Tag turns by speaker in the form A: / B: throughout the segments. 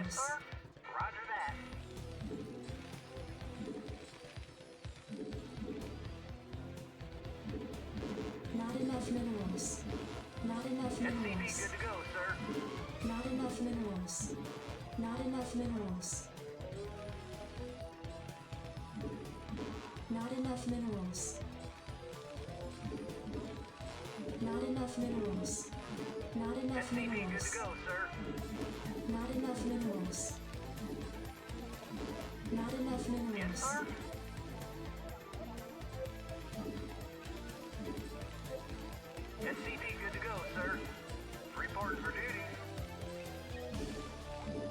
A: Yes, sir. Roger that.
B: Not enough minerals. Not enough minerals.
A: SCV good to go, sir.
B: Not enough minerals. Not enough minerals. Not enough minerals. Not enough minerals. Not enough
A: SCV good
B: minerals.
A: to go, sir.
B: Not enough minerals. Not enough minerals.
A: Yes, sir. SCV good to go, sir. Reporting for duty.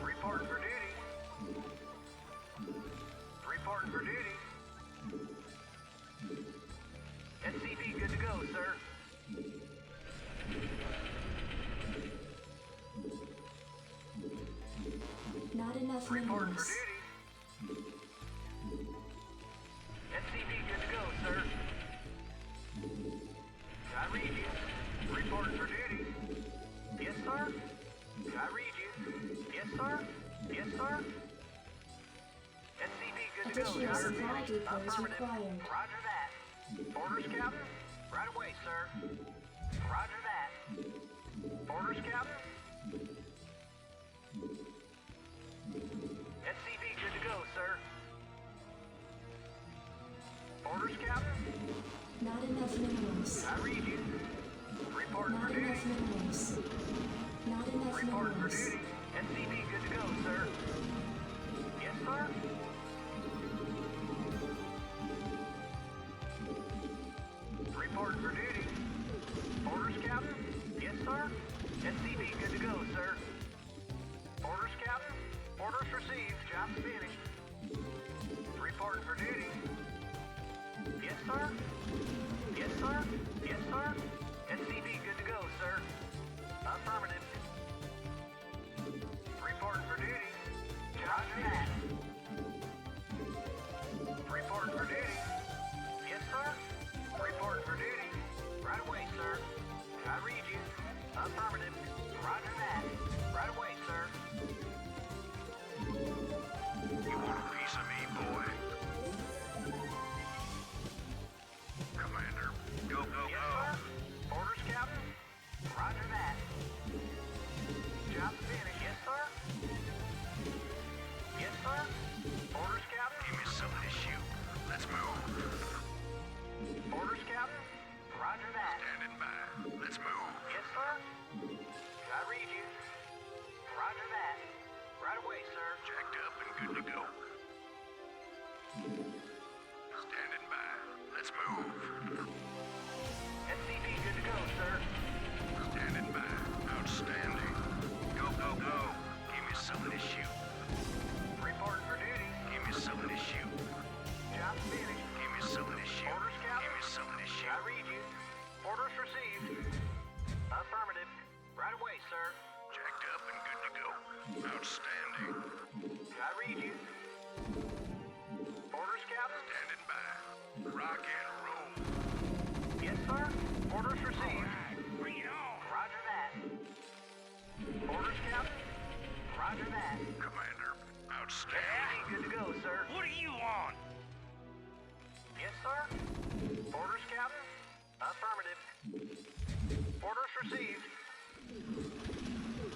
A: Reporting for duty. Reporting for duty. SCV good to go, sir.
B: Not enough
A: Reporting for
B: minerals.
A: duty. SCV good to go, sir. I read you. Reporting for duty. Yes, sir. I read you. Yes, sir. Yes, sir. SCV good to go,
B: Additional
A: sir.
B: supply depots
A: Affirmative.
B: required.
A: Roger that. Orders, Captain. Right away, sir. Roger that. Orders, Captain. SCV good to go, sir. Orders, Captain.
B: Not enough minerals.
A: I read you. Reporting for
B: Not enough
A: duty.
B: minerals. Not enough
A: Reporting for
B: minerals.
A: duty. SCV good to go, sir. Yes, sir. Reporting for duty. Orders, Captain. Yes, sir. SCV good to go, sir. Orders, Captain. Orders received. Job finished. Reporting for duty. Yes, sir. Yes, sir. Yes, sir. SCV good to go, sir. Affirmative. Reporting for duty. Roger that. Reporting for duty. Yes, sir. Reporting for duty. Right away, sir. I read you. Affirmative. Roger that. Right away, sir.
C: You want a piece of me, boy? Commander, go, go,
A: Yes,
C: go.
A: sir. Orders, Captain. Roger that. Job finished. Yes, sir. Yes, sir. Orders, Captain.
C: Give me something to shoot. Let's move.
A: Orders, Captain. Roger that.
C: Standing by. Let's move.
A: Yes, sir. I read you. Roger that. Right away, sir.
C: Jacked up and good to go. Standing by. Let's move.
A: SCV good to go, sir.
C: Standing by. Outstanding. Go, go, go. Give me something to shoot.
A: Reporting for duty.
C: Give me something to shoot.
A: Job finished.
C: Give me something to shoot.
A: Orders, Captain.
C: Give me something to
A: I
C: shoot.
A: read you. Orders received. Affirmative. Right away, sir.
C: Jacked up and good to go. Outstanding.
A: I read you. Orders, Captain.
C: Standing by. Rock and roll.
A: Yes, sir. Orders received.
C: Bring it on.
A: Roger that. Orders, Captain. Roger that.
C: Commander, outstanding.
A: SCV good to go, sir.
C: What do you want?
A: Yes, sir. Orders, Captain. Affirmative. Orders received.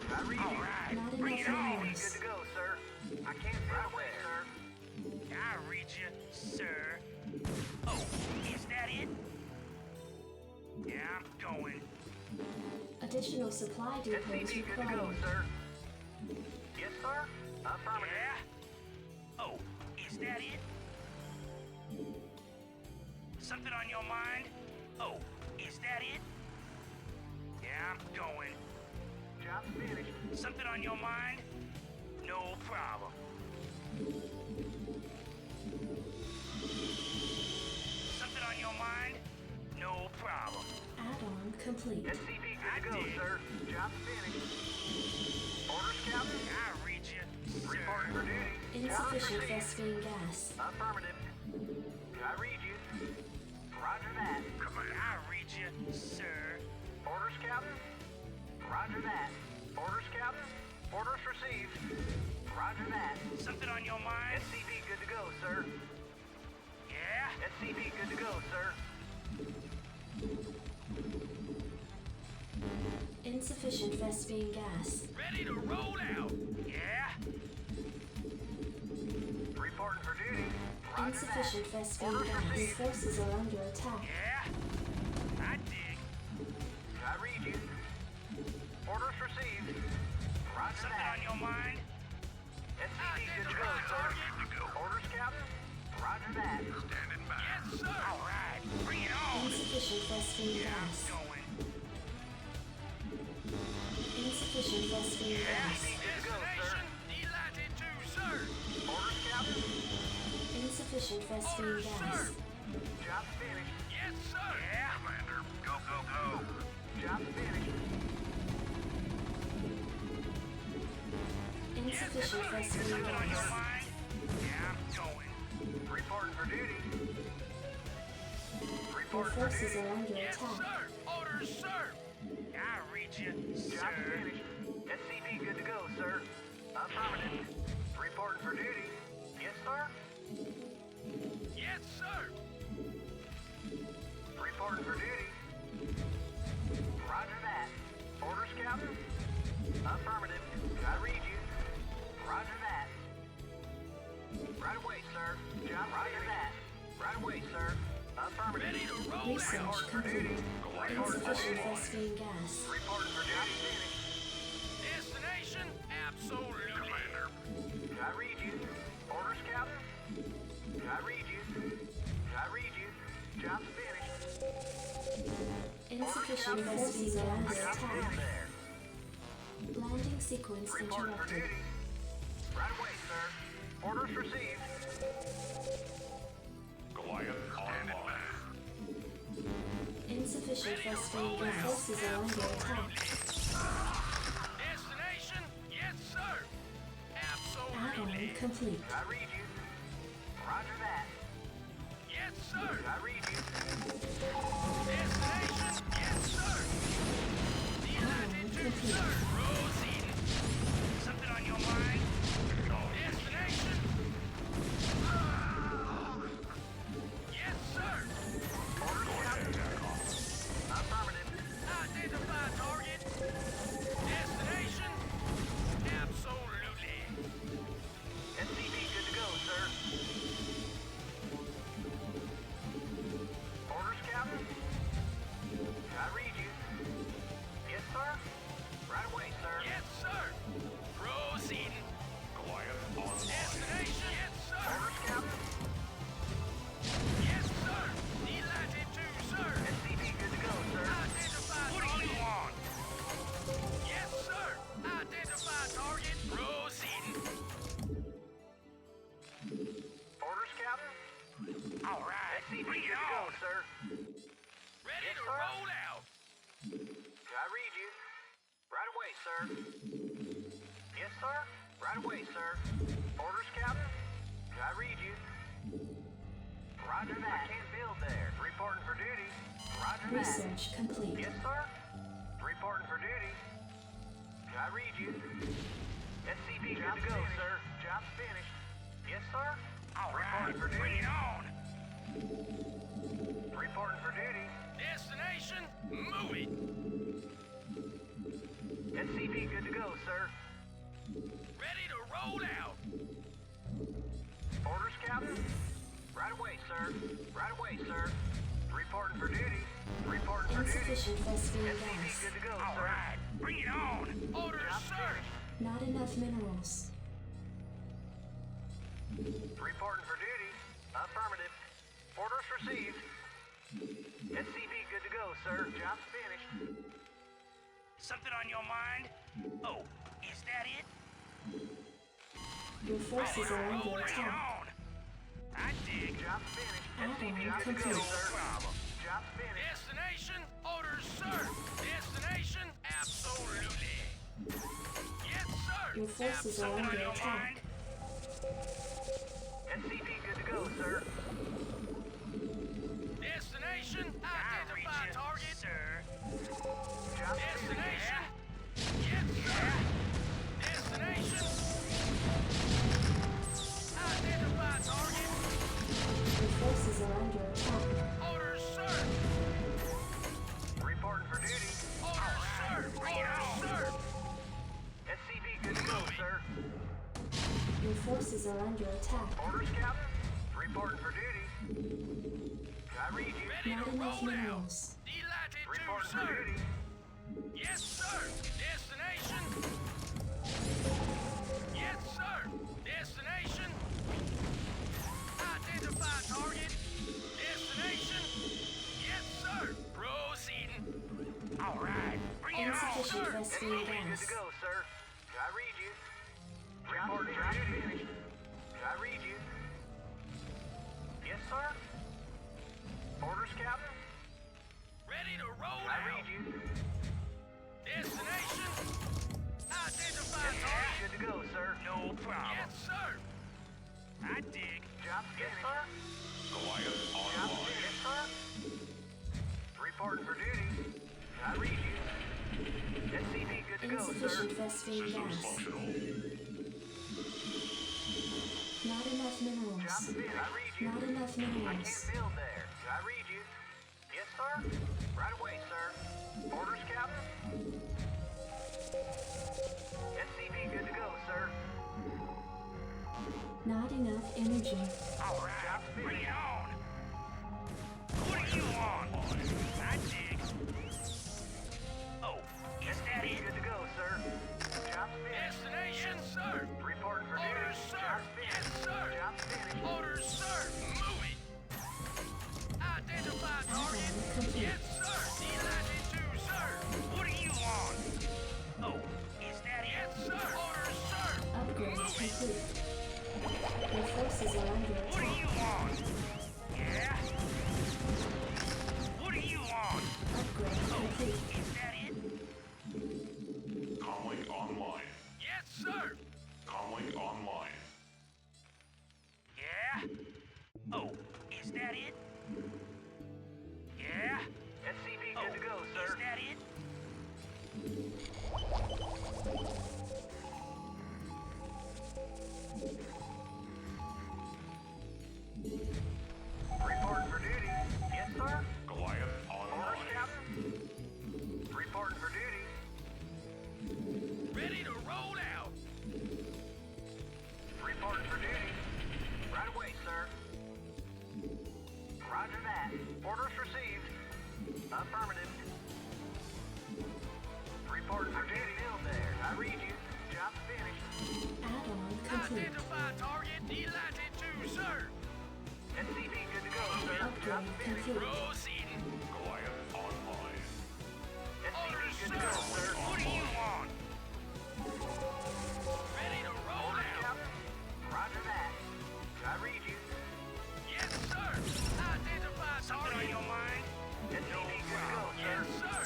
A: I read
C: All
A: you.
C: right,
B: Not
C: bring it
B: enough
C: on.
A: SCV
B: minerals.
A: good to go, sir. I can't right away, sir.
C: I read you, sir. Oh, is that it? Yeah, I'm going.
B: Additional supply depots
A: SCV good to go,
B: required.
A: sir. Yes, sir. Affirmative.
C: Yeah? Oh, is that it? Something on your mind? Oh, is that it? Yeah, I'm going.
A: Job finished.
C: Something on your mind? No problem. Something on your mind? No problem.
B: Add-on complete.
A: SCV good
C: I
A: to go,
C: did.
A: sir. Job finished. Orders, Captain.
C: I read you,
A: Reporting for
C: sir.
A: duty. Job
B: Insufficient
A: received.
B: phosphine gas.
A: Affirmative. I read you. Roger that.
C: Commander,
D: I read you, sir.
A: Orders, Captain. Roger that. Orders, Captain. Orders received. Roger that.
C: Something on your mind?
A: SCV good to go, sir.
C: Yeah?
A: SCV good to go, sir.
B: Insufficient Vespine gas.
C: Ready to roll out. Yeah?
A: Reporting for duty. Roger
B: Insufficient
A: that.
B: Vespine
A: Orders
B: gas. Your
A: received.
B: forces are under attack.
C: Yeah? I dig.
A: I read you. Orders received. Roger
C: Something
A: that.
C: on your mind?
A: SCV good to go, sir. Orders, Captain. Roger that. Standing by.
C: Yes, sir. All right. Bring it on.
B: Insufficient Vespine
C: Yeah,
B: gas.
C: I'm going.
B: Insufficient Vespine gas.
A: Good to go, sir.
C: Delighted to, sir.
A: Orders, Captain.
B: Insufficient Vespine gas.
A: Job's finished.
C: Yes, sir. Yeah?
A: Commander, go, go, go. Job's finished.
B: Insufficient Vespine
C: Something on your
B: gas.
C: mind? Yeah, I'm going.
A: Reporting for duty.
B: Your
A: Reporting for
B: forces
A: duty.
B: are under
C: Yes,
B: attack.
C: sir. Orders, sir. I read you,
A: Job's
C: sir.
A: finished. SCV good to go, sir. Affirmative. Reporting for duty. Yes, sir.
C: Yes, sir.
A: Reporting for duty. Roger that. Orders, Captain. Affirmative. I read you. Roger that. Right away, sir. Job roger that. Right away, sir. Affirmative.
C: Ready to roll
B: Research
C: out.
A: For duty.
B: complete.
A: Reporting for
B: Insufficient
A: duty.
B: Vespine gas.
A: Reporting for duty. Finished.
C: Destination? Absolutely. Commander.
A: I read you. Orders, Captain. I read you. I read you. Job's finished.
B: Insufficient Vespine are under
A: Job's still
B: attack.
A: there.
B: Landing sequence
A: Reporting for
B: interrupted.
A: duty. Right away, sir. Orders received.
E: Goliath online.
B: Insufficient Vespine gas. Forces are under attack.
C: Destination? Yes, sir.
B: Add-on
C: Absolutely.
B: complete.
A: I read you. Roger that.
C: Yes, sir.
A: I read you.
C: Destination? Yes, sir. Delighted to,
B: complete.
C: sir. Proceed. Something on your mind? Destination? Yes, sir.
A: Orders, Captain. Affirmative.
C: Identify target. Destination? Absolutely.
A: SCV good to go, sir. Orders, Captain. I read you. Yes, sir. Right away, sir.
C: Yes, sir. Proceed.
E: Goliath online.
C: Destination? Yes, sir.
A: Orders, Captain.
C: Yes, sir. Delighted to, sir.
A: SCV good to go, sir.
C: Identify What do target. you want? Yes, sir. Identify target. Proceed.
A: Orders, Captain.
C: All right.
A: SCV
C: Bring
A: good
C: it
A: to go,
C: on.
A: sir.
C: Ready
A: Yes,
C: to
A: sir.
C: roll out.
A: I read you. Right away, sir. Yes, sir. Right away, sir. Orders, Captain. I read you. Roger that. I can't build there. Reporting for duty. Roger that.
B: Research complete.
A: Yes, sir. Reporting for duty. I read you. SCV good to go, sir. Job's finished. Yes, sir.
C: All right.
A: Reporting for
C: Bring
A: duty.
C: it on.
A: Reporting for duty.
C: Destination? Move it.
A: SCV good to go, sir.
C: Ready to roll out.
A: Orders, Captain. Right away, sir. Right away, sir. Reporting for duty. Reporting for duty.
B: Insufficient Vespine
A: SCV
B: gas.
A: good to go,
C: All
A: sir.
C: right. Bring it on. Orders,
A: Job
C: sir.
A: finished.
B: Not enough minerals.
A: Reporting for duty. Affirmative. Orders received. SCV good to go, sir. Job's finished.
C: Something on your mind? Oh, is that it?
B: Your forces are
C: Roll
B: under
C: it
B: attack.
C: on. I dig.
A: Job's finished.
B: Add-on
A: SCV good to go,
B: complete.
A: sir.
C: Problem.
A: Job's finished.
C: Destination? Orders, sir. Destination? Absolutely. Yes, sir.
B: Your forces are
C: Something on
B: under
C: your
B: attack.
C: mind?
A: SCV good to go, sir.
C: Destination?
D: I read
C: Identify
D: you,
C: target.
D: sir.
A: Job's finished.
C: Destination? Yes, sir. Destination?
B: forces are under attack.
A: Orders, Captain. Reporting for duty. I read you.
C: Ready
B: Not
C: to
B: enough
C: roll out.
B: minerals.
C: Delighted to,
A: Reporting for
C: sir.
A: duty.
C: Yes, sir. Destination. Yes, sir. Destination. Identify target. Destination. Yes, sir. Proceeding. All right. Bring it on,
B: Insufficient
C: sir.
B: vespene
A: Good
B: gas.
A: to go, sir. I read you. Reporting for duty. I read you. Yes, sir. Orders, Captain.
C: Ready to roll
A: I
C: out.
A: read you.
C: Destination. Identify
A: Yes,
C: target.
A: good to go, sir.
C: No problem. Yes, sir. I dig.
A: Job yes, sir.
E: Goliath
A: Job
E: online.
A: yes, sir. Reporting for duty. I read you. SCV, good to go, sir.
B: Insufficient vespene
E: Systems
B: gas.
E: functional.
B: Not enough
A: Job
B: minerals.
A: finished. I read you.
B: Not enough
A: I
B: minerals.
A: can't build there. I read you. Yes, sir. Right away, sir. Orders, Captain. SCV, good to go, sir.
B: Not enough energy.
C: All right. Bring it on. What do you want? I dig. Oh, is that
A: SCV,
C: it?
A: good to go, sir. Job finished.
C: Destination, sir.
A: Reporting for duty.
C: Orders, sir.
A: Job finished.
C: Yes, sir.
A: Job finished.
C: Orders, sir. Move it. Identify target.
B: Complete.
C: Yes, sir. Delighted to, sir. What do you want? Oh, is that it? Yes, sir. Orders, sir.
B: Upgrade
C: Move it.
B: complete. Your forces are under
C: What do
B: attack.
C: you want? Yeah? What do you want?
B: Upgrade complete.
C: Is that it?
E: Comlink online.
C: Yes, sir.
E: Comlink online.
C: Yeah? Oh, is that it? Yeah?
A: SCV,
C: Oh,
A: good to go, sir.
C: is that it?
A: Reporting for duty. Yes, sir.
E: Goliath
A: Orders,
E: online.
A: Captain. Reporting for duty.
C: Ready to roll out.
A: Reporting for duty. Right away, sir. Roger that. Orders received. Affirmative. Reporting for duty. Build there. I read you. Job finished.
B: Add-on complete.
C: Identify target. Delighted to, sir.
A: SCV, good to go, sir. Job
B: Upgrade
A: finished.
B: complete.
C: Proceeding.
E: Goliath online.
A: SCV,
C: Orders,
A: good
C: sir.
A: to go, sir.
C: What do you want? Ready to roll
A: Orders,
C: out.
A: Captain. Roger that. I read you.
C: Yes, sir. Identify target. On your mind?
A: SCV, good to go, sir.
C: Yes, sir.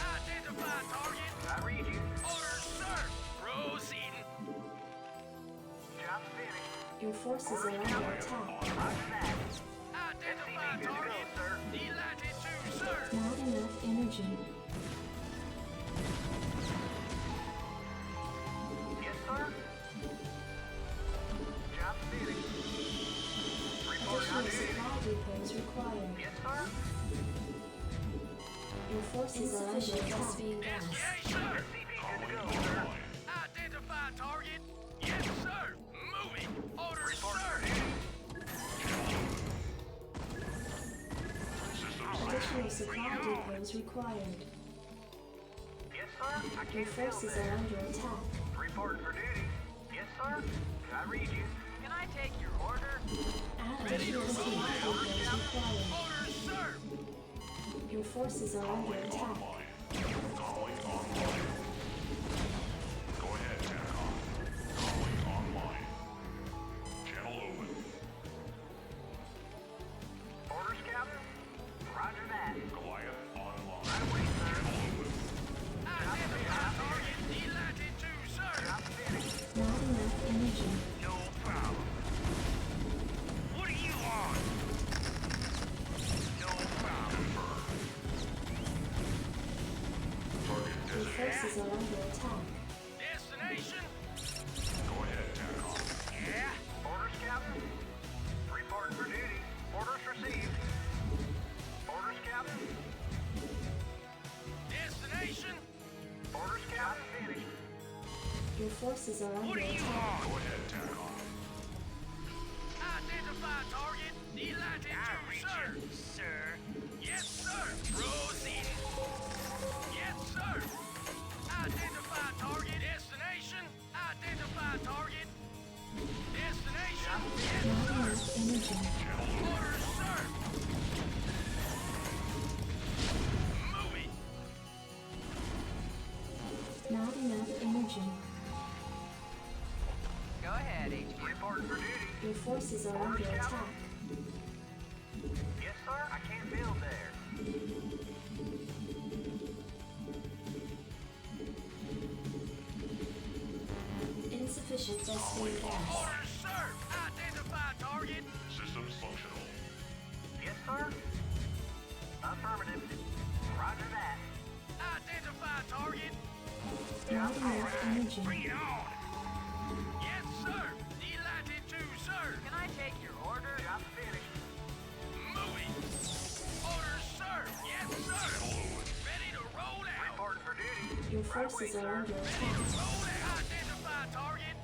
C: Identify target.
A: I read you.
C: Orders, sir. Proceeding.
A: Job finished.
B: Your forces are under attack.
A: Roger that.
C: Identify
A: SCV, good to go,
C: target.
A: sir.
C: Delighted to, sir.
B: Not enough energy.
A: Yes, sir. Job finished. Reporting on
B: Additional
A: duty.
B: supply depots required.
A: Yes, sir.
B: Your forces are under attack.
C: Yes, sir.
A: SCV, good to go,
E: Comlink
A: sir.
E: online.
C: Identify target. Yes, sir. Moving. Orders,
A: Reporting
C: sir.
A: for duty.
E: Systems
B: Additional supply depots required.
A: Yes, sir. I
B: Your
A: can't build
B: forces are
A: there.
B: under attack.
A: Reporting for duty. Yes, sir. I read you.
C: Can I take your order?
B: Additional supply depots required.
C: Orders, sir.
B: Your forces are under
E: Comlink
B: attack.
E: online. Comlink online. Go ahead, TACOM. Comlink online. Channel open.
A: Orders, Captain. Roger that.
E: Goliath online.
A: Right away, sir.
E: Channel open.
C: Identify target. Delighted to, sir.
A: Job finished.
B: Not enough energy.
C: No problem. What do you want? No problem.
E: Target
B: Your
E: designated.
B: forces are under attack.
C: Destination?
E: Go ahead, TACOM.
C: Yeah?
A: Orders, Captain. Reporting for duty. Orders received. Orders, Captain.
C: Destination?
A: Orders, Captain. Finished.
B: Your forces are
C: What
B: under
C: do you
B: attack.
C: want?
E: Go ahead, TACOM.
A: Reporting for duty.
B: Your forces are under attack.
A: Yes, sir. I can't build there.
B: Insufficient Vespene gas.
C: Orders, sir! Identify target!
E: Systems functional.
A: Yes, sir. Affirmative. Roger that.
C: Identify target!
B: Not enough energy.
C: Bring it on! Yes, sir! Delighted to, sir!
A: Can I take your order? Job's finished.
C: Moving! Orders, sir! Yes, sir! Ready to roll out!
A: Reporting for duty.
B: Your
A: Right away,
B: forces
A: sir.
B: are under
C: Ready to
B: attack.
C: roll out! Identify target!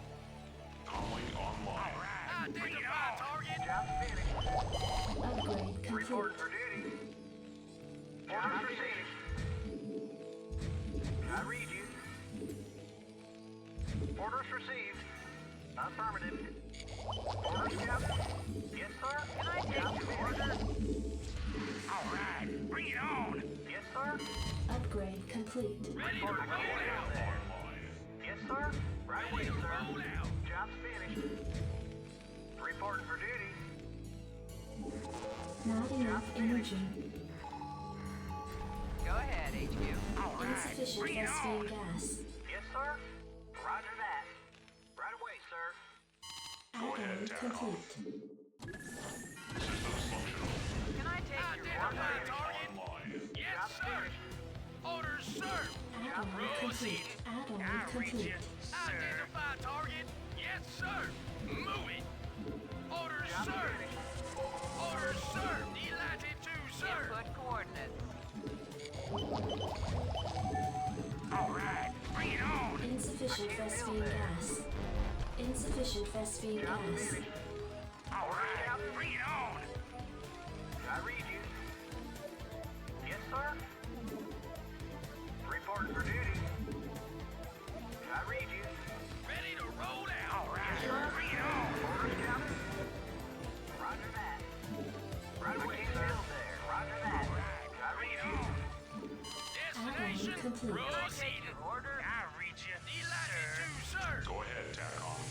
E: Calling online.
C: Identify target!
A: Job's finished.
B: Upgrade
A: Reporting
B: complete.
A: for duty. Orders received. I read you. Orders received. Affirmative. Orders, Captain. Yes, sir. Can I take your order?
C: All right, bring it on!
A: Yes, sir.
B: Upgrade complete.
C: Ready to roll out!
E: Online.
A: Yes, sir. Right away,
C: Ready to
A: sir.
C: roll out!
A: Job's finished. Reporting for duty.
B: Not enough energy.
A: Go ahead, HQ.
C: All right,
B: Insufficient
C: bring it
B: Vespene
C: on!
B: gas.
A: Yes, sir. Roger that. Right away, sir.
B: Add-on complete.
E: Systems functional.
A: Can I take
C: Identify target!
E: Online.
C: Yes,
A: Job's
C: sir!
A: finished.
C: Orders, sir!
B: Add-on complete. Add-on
C: I read
B: complete.
C: you, sir! Identify target! Yes, sir! Move it! Orders,
A: Job's
C: sir!
A: finished.
C: Orders, sir! Delighted to, sir!
A: Input coordinates.
C: All right, bring it on!
B: Insufficient
A: I can't
B: Vespene
A: build there.
B: gas. Insufficient Vespene
A: Job's
B: gas.
A: finished.
C: All right, bring it on!
A: I read you. Yes, sir. Reporting for duty. I read you.
C: Ready to roll out! All right, bring it on!
A: Orders, Captain. Roger that. Right away, sir. There. Roger that. I
C: Bring
A: read
C: it
A: you.
C: on! Destination,
B: complete.
C: proceeding!
A: Order.
C: I read you, delighted to, sir!
E: Go ahead, TACOM.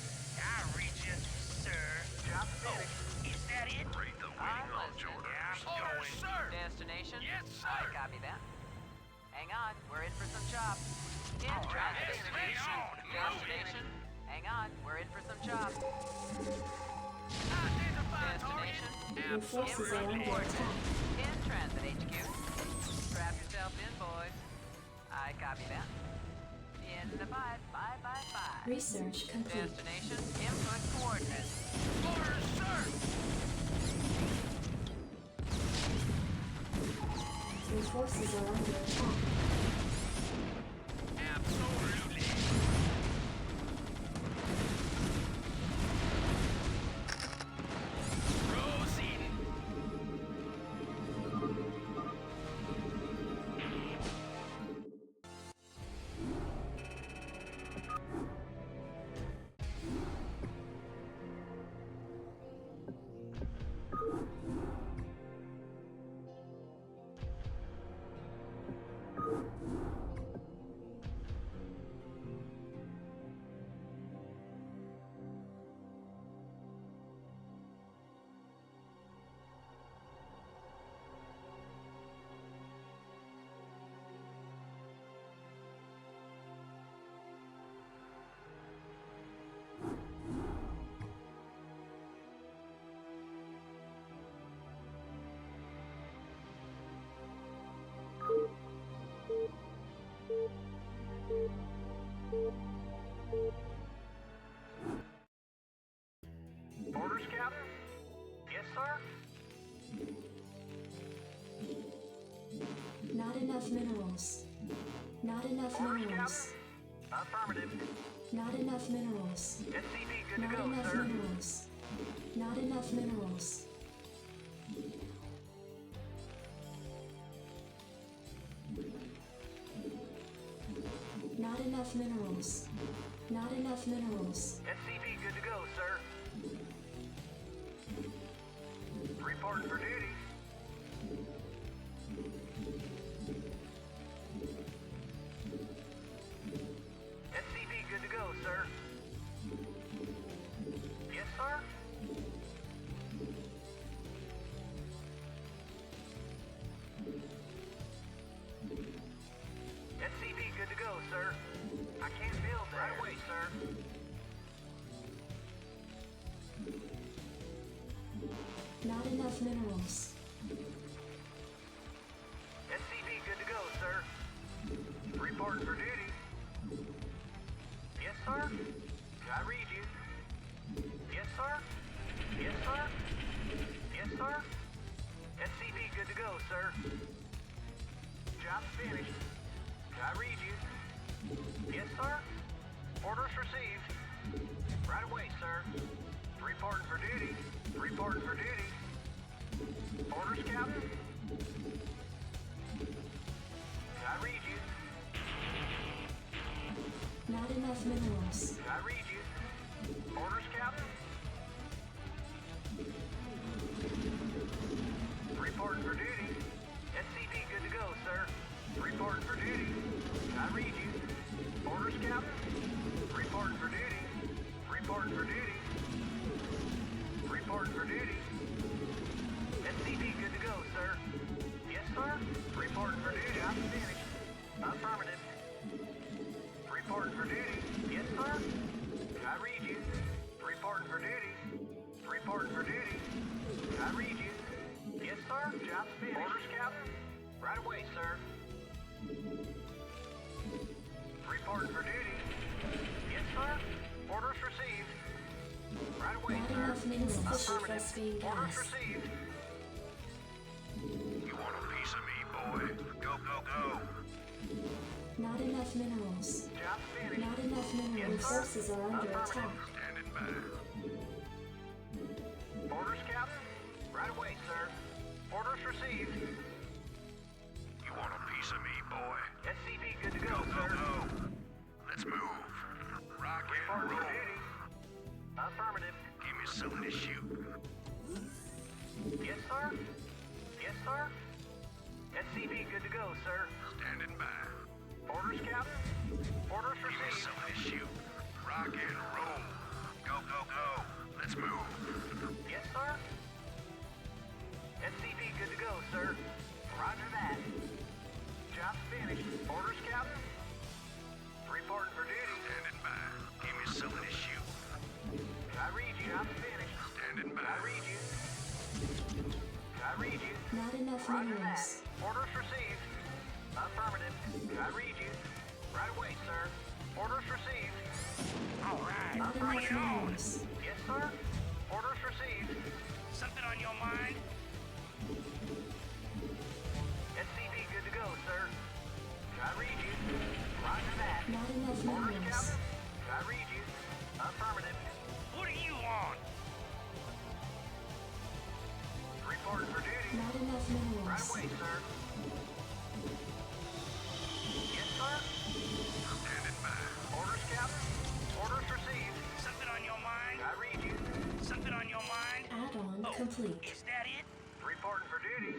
C: I read you, sir!
A: Job's finished.
C: Is that it?
E: Rate the
A: I'm
E: waiting launch
A: listening.
E: orders.
C: Orders, sir!
A: Destination?
C: Yes,
A: I
C: sir!
A: copy that. Hang on, we're in for some chop. In
C: All right,
A: transit.
C: destination,
A: Destination. Hang on, we're in for some chop.
C: Identify target!
B: Your forces are
C: Absolutely!
B: under attack.
A: In transit, HQ. Strap yourself in, boys. I copy that. In the 5.
B: Research complete.
A: Destination, input coordinates.
C: Orders, sir!
B: Your forces are under attack.
C: Absolutely! Proceeding!
A: Orders, Captain? Yes, sir.
B: Not enough minerals. Not enough
A: Orders,
B: minerals.
A: Captain? Affirmative.
B: Not enough minerals.
A: SCV good to
B: Not
A: go,
B: enough
A: sir.
B: minerals. Not enough minerals. Not enough minerals. Not enough minerals.
A: SCV good to go, sir. Reporting for duty. SCV good to go, sir. Yes,
B: Not enough minerals.
A: SCV good to go, sir. Reporting for duty. Yes, sir. I read you. Yes, sir. Yes, sir. Yes, sir. SCV good to go, sir. Job's finished. I read you. Yes, sir. Orders received. Right away, sir. Reporting for duty. Reporting for duty. Orders, Captain. I read you.
B: Not enough minerals.
A: I read you. Orders, Captain. Reporting for duty. SCV good to go, sir. Reporting for duty. I read you. Orders, Captain. Reporting for duty. Reporting for duty. Reporting for duty. SCV good to go, sir. Yes, sir. Reporting for duty. I'm finished. Affirmative. Reporting for duty. Yes, sir. I read you. Reporting for duty. Reporting for duty. I read you. Yes, sir. Job's finished. Orders, Captain. Right away, sir. Reporting for duty. Yes, sir. Orders received. Right away,
B: Not
A: sir.
B: enough minerals.
A: Affirmative.
B: Phosphine
A: Orders
B: gas.
A: received.
C: You want a piece of me, boy? Go, go, go.
B: Not enough minerals.
A: Job's finished.
B: Not enough minerals.
A: Yes, sir.
B: Forces are under attack.
C: Standing by.
A: Orders, Captain. Right away, sir. Orders received.
C: You want a piece of me, boy?
A: SCV good to go,
C: Go, go,
A: sir.
C: go. Let's move. Rock and
A: Reporting for
C: roll.
A: duty. Affirmative.
C: Give me something to shoot.
A: Yes, sir. Yes, sir. SCV good to go, sir.
C: Standing by.
A: Orders, Captain. Orders
C: Give me
A: received.
C: something to shoot. Rock and roll. Go, go, go. Let's move.
A: Yes, sir. SCV good to go, sir. Roger that. Job's finished. Orders, Captain. Reporting for duty.
C: Standing by. Give me something to shoot.
A: I read you. Job's finished.
C: Standing by.
A: I read you. I read you.
B: Not enough
A: Roger that.
B: minerals.
A: Orders received. Affirmative. I read you. Right away, sir. Orders received.
C: All right.
B: Not
C: Bring
B: enough
C: it on.
B: minerals.
A: Yes, sir. Orders received.
C: Something on your mind?
A: SCV good to go, sir. I read you. Roger that.
B: Not enough
A: Orders,
B: minerals.
A: Captain. I read you. Affirmative.
C: What do you want?
A: Reporting for duty.
B: Not enough
A: Right
B: minerals.
A: away, sir. Yes, sir.
C: Standing by.
A: Orders, Captain. Orders received.
C: Something on your mind?
A: I read you.
C: Something on your mind?
B: Add-on
C: Oh,
B: complete.
C: is that it?
A: Reporting for duty.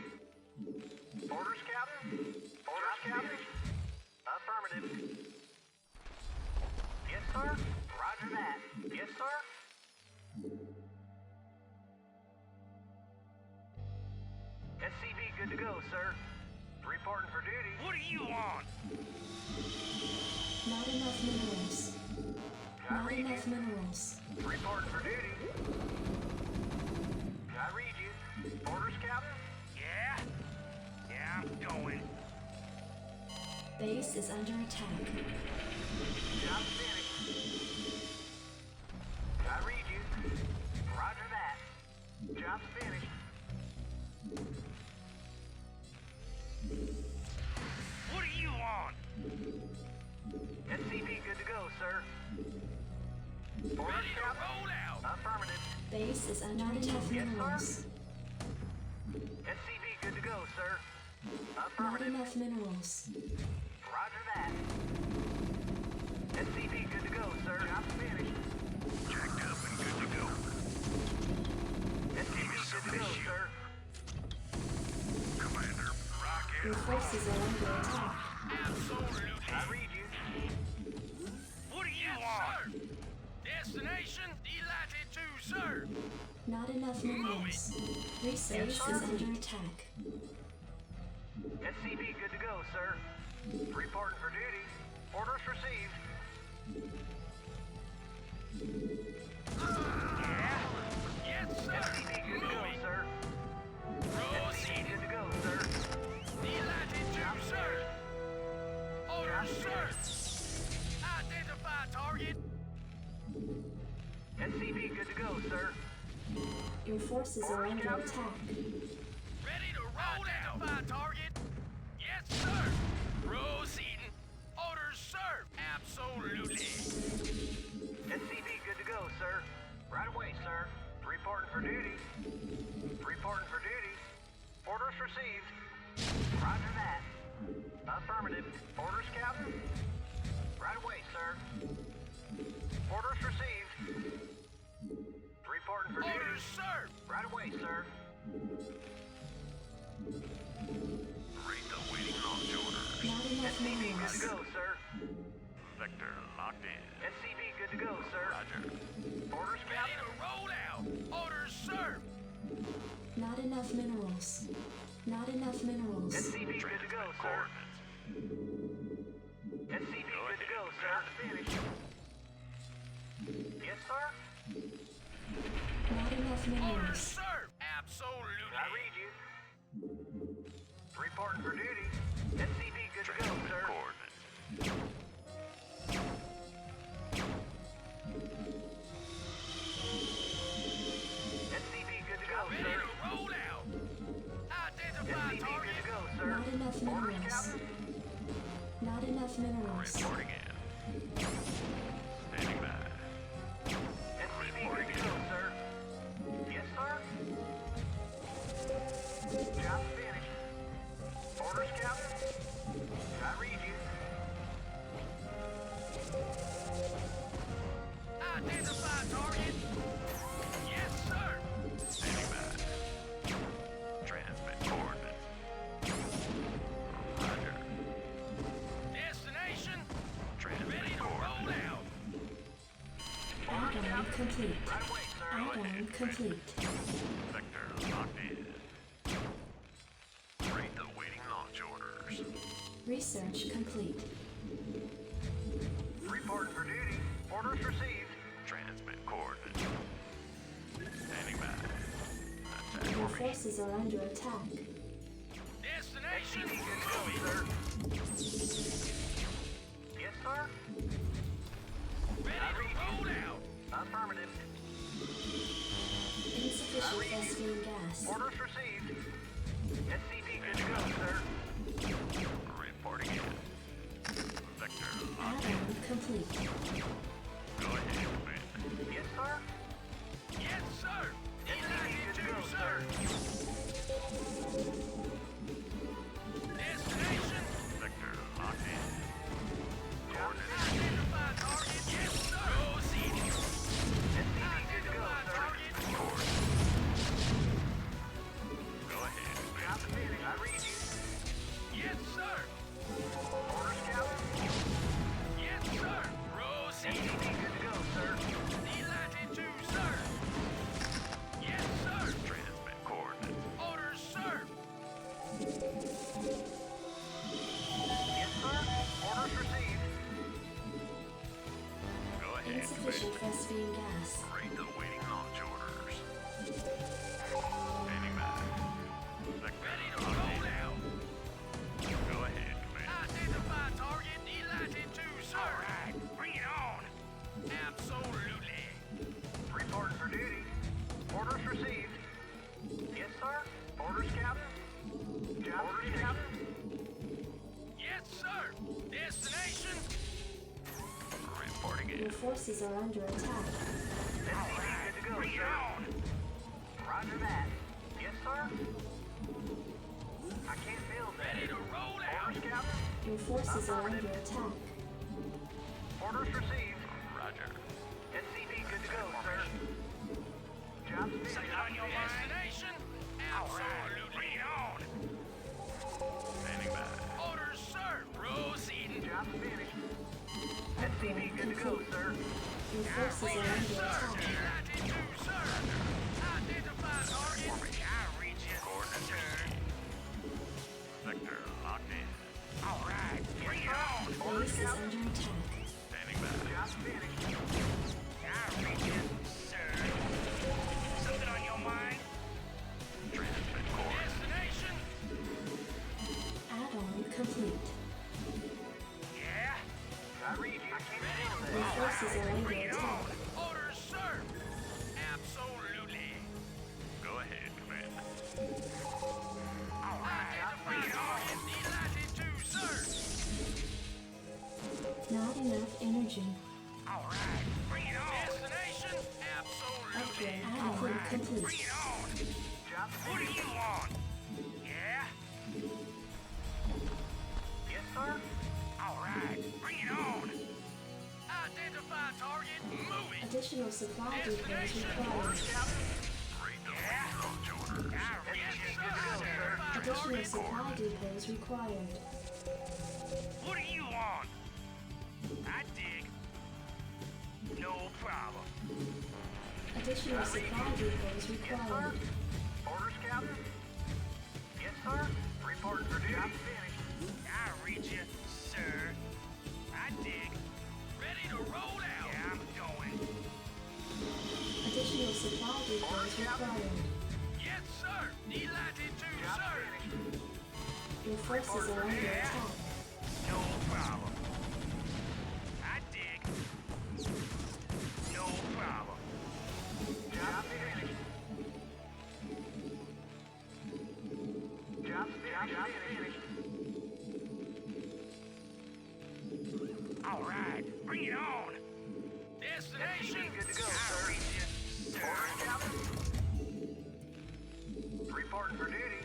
A: Orders, Captain. Orders, Captain. Affirmative. Yes, sir. Roger that. Yes, sir. SCV good to go, sir. Reporting for duty.
C: What do you want?
B: Not enough minerals.
A: I
B: Not
A: read
B: enough
A: you.
B: minerals.
A: Reporting for duty. I read you. Orders, Captain.
C: Yeah? Yeah, I'm going.
B: Base is under attack.
A: Job finished. I read you. Roger that. Job's finished.
C: What do you want?
A: SCV good to go, sir. Orders,
C: Ready to
A: Captain.
C: roll out.
A: Affirmative.
B: Base is under attack.
A: Yes, sir.
B: Minerals.
A: SCV good to go, sir.
B: Not
A: Affirmative.
B: enough minerals.
A: Roger that. SCV good to go, sir. Job's finished.
C: Jacked up and good to go.
A: SCV good to go, sir.
C: Commander, rock
B: Your
C: and roll.
B: forces are under attack.
C: Absolutely.
A: I read you.
C: What do you want? Destination delighted to serve.
B: Not enough minerals. Base
A: Yes,
B: is
A: sir.
B: under attack.
A: SCV good to go, sir. Reporting for duty. Orders received.
C: Yeah? Yes, sir.
A: SCV good to go, sir.
B: Your forces are under attack.
C: Ready to roll out. Identify target. Yes, sir. Proceeding. Orders, sir. Absolutely.
A: SCV good to go, sir. Right away, sir. Reporting for duty. Reporting for duty. Orders received. Roger that. Affirmative. Orders, Captain? Right away, sir. Orders received. Reporting for duty.
C: Orders, sir.
A: Right away, sir.
E: Rate the waiting launch orders.
B: Not enough
A: SCV good
B: minerals.
A: to go, sir.
E: Vector locked in.
A: SCV good to go, sir.
E: Roger.
A: Orders,
C: Ready
A: Captain?
C: to roll out. Orders, sir.
B: Not enough minerals. Not enough minerals.
A: SCV good to go, sir.
E: Coordinates.
A: SCV good to go, sir. Finish. Yes, sir?
B: Not enough
C: Orders,
B: minerals.
C: sir. Absolutely.
A: I read you. Reporting for duty. SCV good to go,
E: Transmit
A: sir.
E: coordinates.
A: SCV good to go,
C: Ready
A: sir.
C: to roll out. Identify
A: SCV good
C: target.
A: to go, sir.
B: Not enough
A: Orders,
B: minerals.
A: Captain?
B: Not enough minerals.
E: Reporting in. Standing by.
A: SCV good to go, sir. Yes, sir? Job finished. Orders, Captain? I read you.
C: Identify target. Yes, sir.
E: Standing by. Transmit coordinates. Roger.
C: Destination.
E: Transmit
C: Ready to roll
E: coordinates.
C: out.
B: Add-on complete.
A: Right away, sir.
B: Add-on complete.
E: Vector locked in. Rate the waiting launch orders.
B: Research complete.
A: Reporting for duty. Orders received.
E: Transmit coordinates. Standing by. Attack
B: Your
E: formation.
B: forces are under attack.
C: Destination.
A: SCV good to go, sir. Yes, sir?
C: Ready to roll out.
A: Affirmative.
B: Insufficient phosphine gas.
A: Orders received. SCV good to go, sir.
E: Reporting in. Vector locked in.
B: Add-on complete.
E: Go ahead, man.
A: Yes, sir?
C: Yes, sir.
A: SCV good to
C: Delighted
A: go,
C: to,
A: sir.
C: Destination.
E: Vector locked in.
A: Job
E: Coordinates.
A: finished.
C: Identify target. Yes, sir. Proceeding.
A: SCV good to go,
C: Identify
A: sir.
C: target.
E: Coordinates. Go ahead, man.
A: Job finished. I read you.
C: Yes, sir.
A: Orders, Captain?
C: Yes, sir. Proceeding.
A: SCV good to go, sir.
C: Delighted to, sir. Yes, sir.
E: Transmit coordinates.
C: Orders, sir.
A: Yes, sir? Orders received.
E: Go ahead,
B: Insufficient
E: man.
B: phosphine gas.
E: Rate the waiting launch orders. Standing by. Vector
C: Ready to
E: locked
C: roll
E: in.
C: out.
E: Go ahead, command.
C: Identify target. Delighted to, sir. All right. Bring it on. Absolutely.
A: Reporting for duty. Orders received. Yes, sir? Orders, Captain? Job orders, Captain?
C: Yes, sir. Destination.
E: Reporting in.
B: Your forces are under attack.
A: SCV good to go,
C: Bring it
A: sir.
C: on.
A: Roger that. Yes, sir? I can't build
C: Ready to
A: that.
C: roll out.
A: Orders, Captain?
B: Your forces are under attack.
A: Orders received.
E: Roger.
A: SCV good to go, sir. Job finished.
C: Something on your mind? Destination. Absolutely. Bring it on.
E: Standing by.
C: Orders, sir. Proceeding.
A: Job finished. SCV good to go, sir.
B: Your forces are
C: Yes,
B: under
C: sir.
B: attack.
C: Delighted to, sir. Identify target. I read you.
E: Coordinates
C: Sir.
E: received. Vector locked in.
C: All right. Bring it on.
A: Orders,
B: Base is
A: Captain?
B: under attack.
E: Standing by.
A: Job finished.
C: I read you, sir. Something on your mind?
E: Transmit coordinates.
C: Destination.
B: Add-on complete.
C: Yeah.
A: I read you. I can't build
B: Your
A: that.
B: forces are under
C: Bring it
B: attack.
C: on. Orders, sir. Absolutely.
B: energy.
C: All right, bring it on. Destination? Absolutely.
B: Upgrade
C: All right,
B: complete.
C: bring it on.
A: Job
C: What do
A: finished.
C: you want? Yeah?
A: Yes, sir.
C: All right, bring it on. Identify target. Move it.
B: Additional supply depots required.
A: Orders, Captain.
E: Rate the
C: Yeah?
E: weighting launch orders.
C: I read
A: SCV
C: you,
A: good to go,
C: sir.
A: sir.
C: Identify
B: Additional
C: target.
B: supply depots required.
C: What do you want? I dig. No problem.
B: Additional supply depots
A: Yes, sir.
B: required.
A: Orders, Captain. Yes, sir. Reporting for duty. Job finished.
C: I read you, sir. I dig. Ready to roll out. Yeah, I'm going.
B: Additional supply depots required.
C: Yes, sir. Delighted to,
A: Job
C: sir.
A: finished.
B: Your forces are under attack.
C: No problem. I dig. No problem.
A: Job finished. Job finished.
C: All right, bring it on. Destination.
A: SCV good to go,
C: I
A: sir.
C: read you, sir.
A: Orders, Captain. Reporting for duty.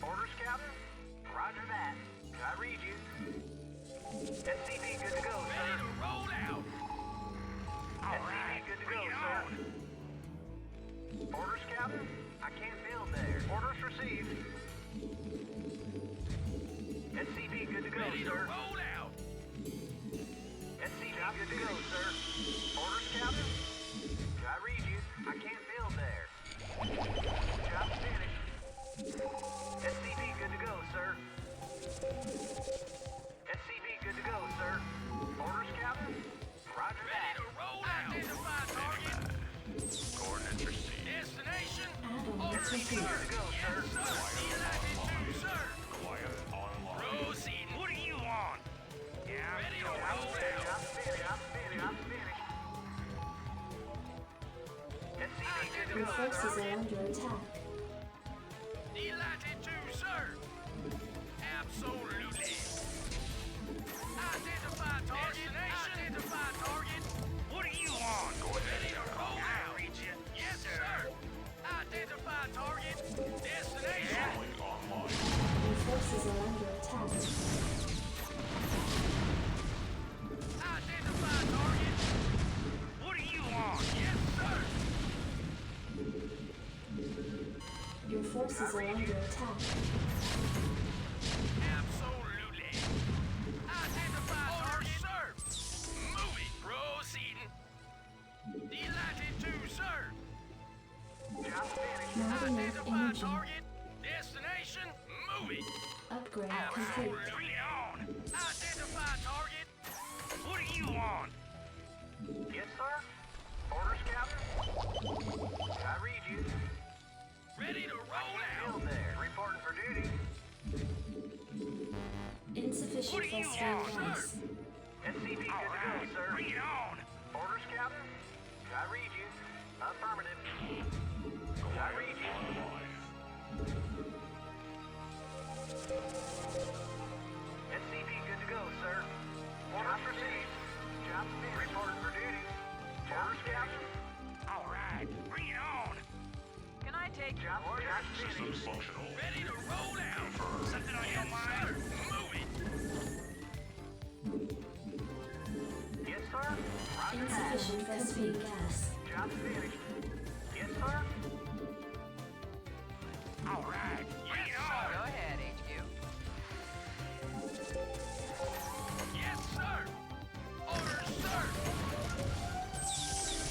A: Orders, Captain. Roger that. I read you. SCV good to go,
C: Ready
A: sir.
C: to roll out. All
A: SCV
C: right,
A: good to
C: bring
A: go,
C: it
A: sir.
C: on.
A: Orders, Captain. I can't build there. Orders received. SCV good to go,
C: Ready to
A: sir.
C: roll out.
A: SCV good to go, sir. Orders, Captain. I read you. I can't build there. Job finished. SCV good to go, sir. SCV good to go, sir. Orders, Captain. Roger
C: Ready
A: that.
C: to roll out. Identify target.
E: Coordinates received.
C: Destination.
B: Add-on
C: Orders,
B: complete.
C: sir.
A: Good to go, sir.
C: Yes, sir. Delighted to, sir.
E: Quiet online.
C: Proceed. What do you want? Yeah, ready to
A: Job
C: roll
A: finished.
C: out.
A: I'm finished. I'm finished. I'm finished. SCV good to
B: Your
A: go,
B: forces
A: sir.
B: are under attack.
C: Delighted to, sir. Absolutely. Identify target. Identify target. What do you want?
E: Go ahead,
C: Ready to roll
E: Terran.
C: out. Read you. Yes, sir. Identify target. Destination.
E: Calling online.
B: Your forces are under attack.
C: Identify target. What do you want? Yes, sir.
B: Your forces are under attack.
C: Absolutely. Identify target. Sir. Moving. Proceeding. Delighted to, sir.
A: Job finished.
B: Not enough
C: Identify
B: energy.
C: target. Destination. Moving.
B: Upgrade
C: All right.
B: complete.
C: Bring it on. Identify target. What do you want?
A: Yes, sir. Orders, Captain. I read you.
C: Ready to roll out.
A: Build there. Reporting for duty.
B: Insufficient
C: What do you
B: festering
C: want,
B: gas.
A: SCV good
C: All
A: to
C: right.
A: go, sir.
C: Bring it on.
A: Orders, Captain. I read you. Affirmative. I read you. SCV good to go, sir. Orders received. Job finished. Reporting for duty. Orders, Captain.
C: All right. Bring it on.
F: Can I take
A: Job
F: orders?
E: Systems functional.
C: Ready to roll out.
E: Confirmed.
C: Something on your mind? Moving.
A: Yes, sir. Roger that.
B: Insufficient festering gas.
A: Job finished. Yes, sir.
C: All right. Bring it
F: Go
C: on.
F: ahead, HQ.
C: Yes, sir. Orders, sir.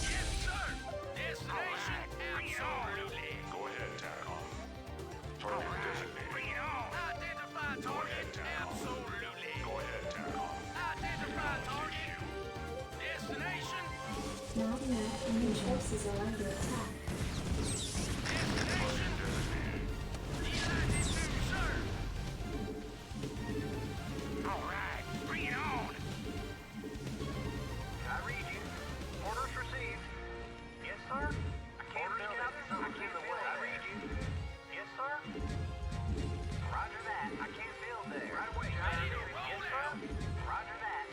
C: Yes, sir. Destination. Absolutely.
E: Go ahead, Terran.
C: All
E: Target
C: right.
E: designated.
C: Bring it on. Identify target. Absolutely.
E: Go ahead, Terran.
C: Identify target. Destination.
B: Not enough energy. Forces are under attack.
C: Destination. Delighted to, sir. All right. Bring it on.
A: I read you. Orders received. Yes, sir. I can't build it. I can't build. I read you. Yes, sir. Roger that. I can't build there. Right away.
C: Ready to
A: Yes,
C: roll
A: sir.
C: out.
A: Roger that.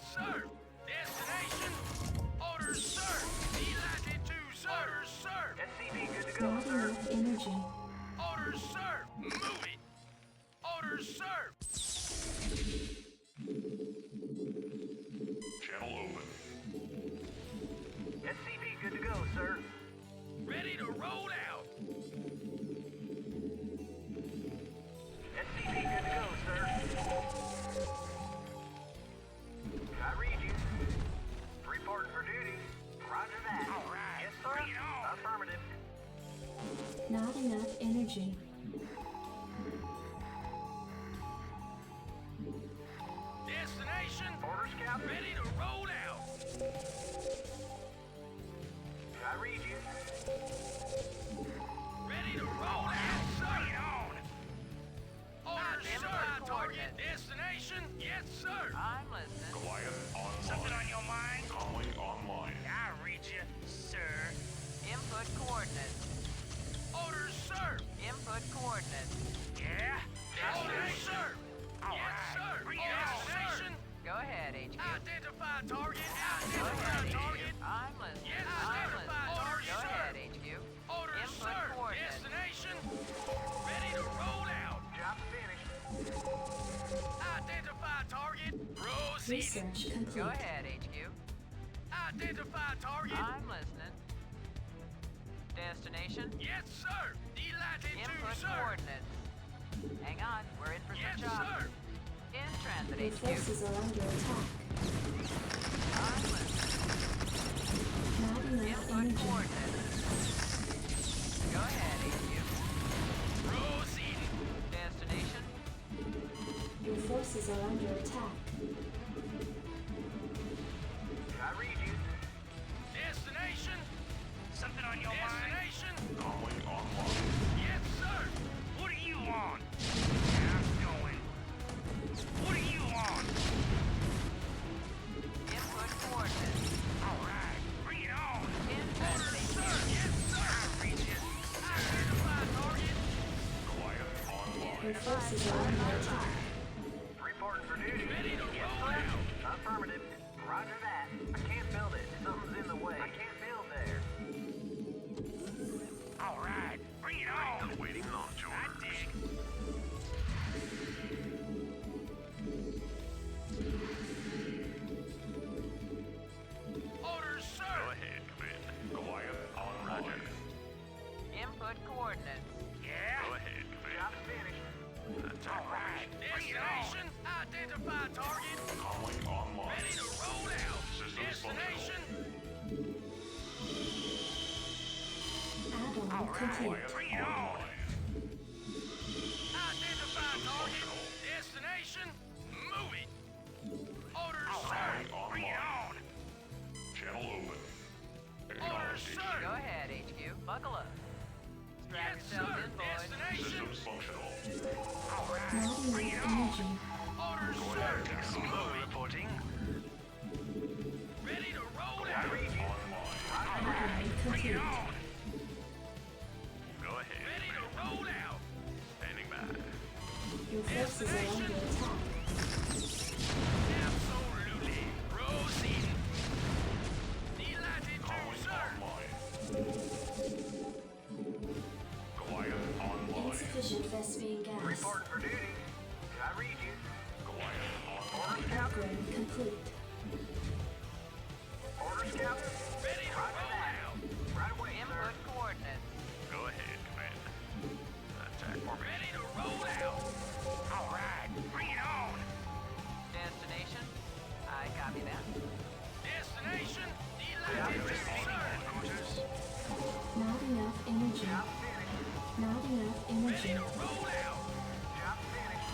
C: sir. Destination. Orders, sir. Delighted to, sir. Orders, sir.
A: SCV good to go,
B: Not
A: sir.
B: enough energy.
C: Orders, sir. Move it. Orders, sir.
E: Channel open.
A: SCV good to go, sir.
C: Ready to roll out.
A: SCV good to go, sir. I read you. Reporting for duty. Roger that.
C: All right.
A: Yes, sir.
C: Bring it on.
A: Affirmative.
B: Not enough energy.
C: Destination.
A: Orders, Captain.
C: Ready to roll out.
A: I read you.
C: Ready to roll out, sir. Bring it on. Orders, sir. Target. Destination. Yes, sir.
D: I'm listening.
E: Quiet
C: Something
E: online.
C: on your mind?
E: Calling online.
C: I read you, sir.
D: Input coordinates.
C: Orders, sir.
D: Input coordinates.
C: Yeah. Orders, sir.
D: All
C: Yes,
D: right.
C: sir.
D: Bring it
C: Destination.
D: Go ahead, HQ.
C: Identify target.
D: Go
C: Identify
D: ahead,
C: target.
D: HQ. I'm listening.
C: Yes,
D: I'm
C: identify
D: listening.
C: target,
D: Go
C: sir.
D: ahead, HQ.
C: Orders,
D: Input
C: sir.
D: coordinates.
C: Destination. Ready to roll out.
A: Job finished.
C: Identify target. Proceed.
B: Research
D: Go
B: complete.
D: ahead, HQ.
C: Identify target.
D: I'm listening. Destination.
C: Yes, sir. Delighted to,
D: Input
C: sir.
D: coordinates. Hang on. We're in for
C: Yes,
D: some jobs.
C: sir.
D: In transit,
B: Your
D: HQ.
B: forces are under attack.
D: I'm listening.
B: Not enough
D: Input
B: energy.
D: coordinates. Go ahead, HQ.
C: Proceed.
D: Destination.
B: Your forces are under attack.
A: I read you.
C: Destination.
D: Something on your
C: Destination.
E: Calling online.
C: Yes, sir. What do you want? I'm going. What do you want?
D: Input coordinates.
C: All right. Bring it on.
D: In
C: Orders,
D: transit,
C: sir.
D: HQ.
C: Yes, sir. I read you. Identify target.
E: Quiet online.
B: Your forces are under attack.
A: Reporting for duty.
C: Ready to
A: Yes,
C: roll
A: sir.
C: out.
A: Affirmative. Roger that. I can't build it. Something's in the way. I can't build there.
C: All right. Bring it on.
E: Awaiting launch
C: I
E: orders.
C: dig. Orders, sir.
E: Go ahead, Command. Quiet online.
D: Input coordinates.
C: Yeah.
E: Go ahead, Command.
A: Job finished.
E: Attack
C: All right.
E: formation.
C: Destination. Identify target.
E: Calling online.
C: Ready to roll out.
E: Systems
C: Destination.
B: Add-on complete.
E: Quiet
C: Bring it on.
E: online.
C: Identify
E: Systems
C: target.
E: functional.
C: Destination. Move it. Orders,
E: All
C: sir.
E: right.
C: Bring it on.
E: Channel open.
C: Orders,
E: Acknowledged.
C: sir.
D: Go ahead, HQ. Buckle up. Strap
C: Yes,
D: yourselves
C: sir.
D: in, boys.
C: Destination.
E: Systems functional.
C: All right.
B: Not
C: Bring it
B: enough
C: on.
B: energy.
C: Orders, sir. Reporting. Ready to roll
A: I
C: out.
A: read you.
E: Online.
B: Add-on
C: Bring it
B: complete.
C: on.
E: Go ahead.
C: Ready to roll out.
E: Standing by.
B: Your forces are under attack.
C: Absolutely. Proceed. Delighted to,
E: Calling
C: sir.
E: online. Quiet online.
B: Insufficient Vespine gas.
A: Reporting for duty. I read you.
E: Quiet online.
A: Orders, Captain.
B: Upgrade complete.
A: Orders, Captain.
C: Ready to
A: Roger
C: roll
A: that.
C: out.
A: Right away, sir.
D: Input coordinates.
E: Go ahead, Command. Attack formation.
C: Ready to roll out. All right. Bring it on.
D: Destination. I copy that.
C: Destination. Delighted to, sir.
B: Not enough energy.
A: Job finished.
B: Not enough
C: Ready
B: energy.
C: to roll out.
A: Job finished.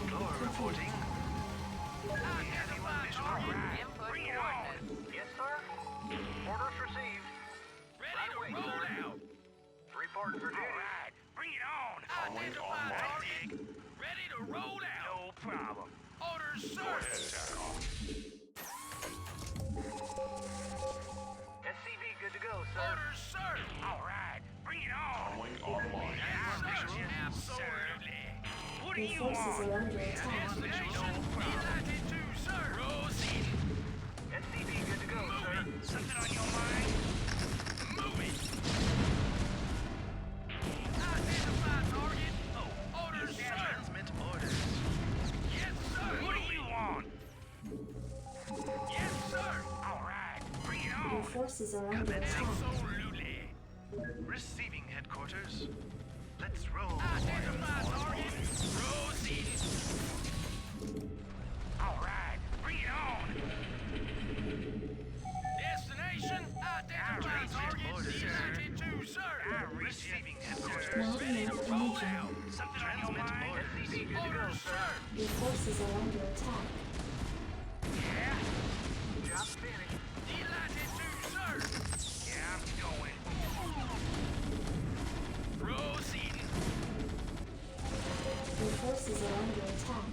B: Add-on complete.
C: Identify target.
D: Input
C: Bring it on.
D: coordinates.
A: Yes, sir. Orders received.
C: Ready to
A: Right away,
C: roll
A: sir.
C: out.
A: Reporting for
C: All
A: duty.
C: right. Bring it on.
E: Calling
C: Identify
E: online.
C: target. Ready to roll out. No problem. Orders,
E: Go
C: sir.
E: ahead, TACOM.
A: SCV good to go, sir.
C: Orders, sir. All right. Bring it on.
E: Calling online.
C: Yes, sir. Absolutely. What do
B: Your
C: you
B: forces
C: want?
B: are under attack.
C: Destination. Delighted to, sir. Proceed.
A: SCV good to go, sir.
C: Something on your mind? Move it! Identify target. Oh, orders, sir.
F: Transmit orders.
C: Yes, sir. What do you want? Yes, sir. All right, bring it
B: Your
C: on.
B: forces are under attack.
C: Absolutely.
F: Receiving headquarters. Let's roll.
C: Identify target. Proceed. All right, bring it on. Destination. Identify target. United 2, sir.
F: Receiving headquarters.
B: Not enough energy.
C: Something on your
F: Transmit
C: mind?
F: orders.
A: SCV good to go,
C: Orders,
A: sir.
C: sir.
B: Your forces are under attack.
C: Yeah.
A: Job finished.
C: Delighted to, sir. Yeah, I'm going. Proceeding.
B: Your forces are under attack.